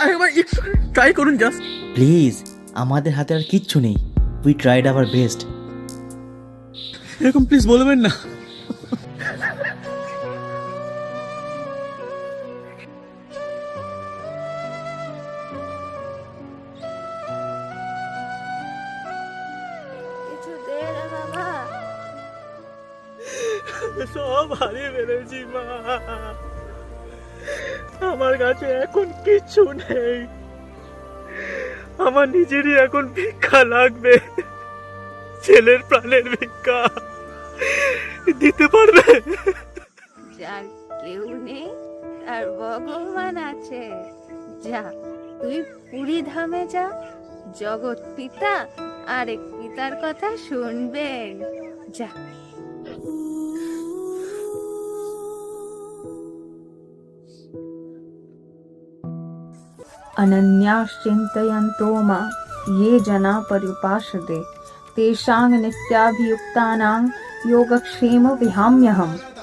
একবার একটু ট্রাই করুন জাস্ট। প্লিজ, আমাদের হাতে আর কিচ্ছু নেই। We tried our best. এরকম প্লিজ বলবেন না। কিছু দে রে বাবা। সব হারিয়ে ফেলেছি মা, আমার কাছে এখন কিচ্ছু নেই। আমার নিজেরই এখন ভিক্ষা লাগবে, ছেলের প্রাণের ভিক্ষা দিতে পারবে? যার কেউ নেই তার ভগবান আছে। যা তুই পুরী ধামে যা, জগৎ পিতা আরেক পিতার কথা শুনবেন। যা। अनन्याश्चिन्तयन्तो मां ये जना पर्युपासते तेषां नित्याभियुक्तानां योगक्षेम विहाम्यहम्।